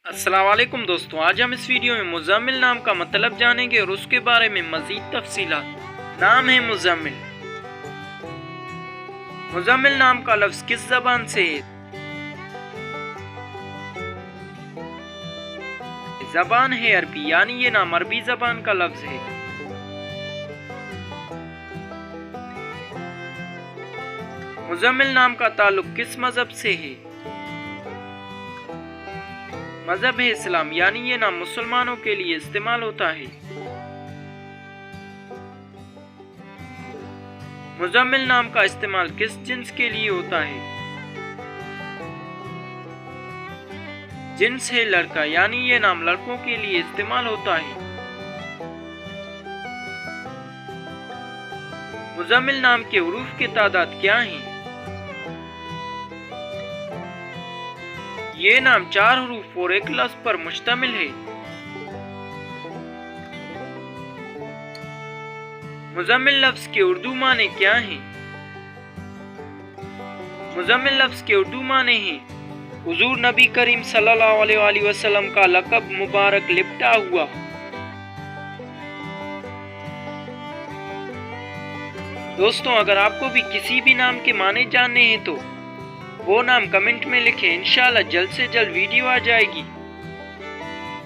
السلام علیکم دوستوں، آج ہم اس ویڈیو میں مزمل نام کا مطلب جانیں گے اور اس کے بارے میں مزید تفصیلات۔ نام ہے مزمل۔ مزمل نام کا لفظ کس زبان سے ہے؟ زبان ہے عربی، یعنی یہ نام عربی زبان کا لفظ ہے۔ مزمل نام کا تعلق کس مذہب سے ہے؟ مذہب ہے اسلام، یعنی یہ نام مسلمانوں کے لیے استعمال ہوتا ہے۔ مزمل نام کا استعمال کس جنس کے لیے ہوتا ہے؟ جنس ہے لڑکا، یعنی یہ نام لڑکوں کے لیے استعمال ہوتا ہے۔ مزمل نام کے حروف کی تعداد کیا ہیں؟ یہ نام 4 حروف اور ایک لفظ پر مشتمل ہے۔ مزمل لفظ کے اردو معنی کیا ہیں؟ مزمل لفظ کے اردو معنی ہیں حضور نبی کریم صلی اللہ علیہ وآلہ وسلم کا لقب مبارک لپٹا ہوا۔ دوستوں، اگر آپ کو بھی کسی بھی نام کے معنی جاننے ہیں تو وہ نام کمنٹ میں لکھیں، انشاءاللہ جلد سے جلد ویڈیو آ جائے گی۔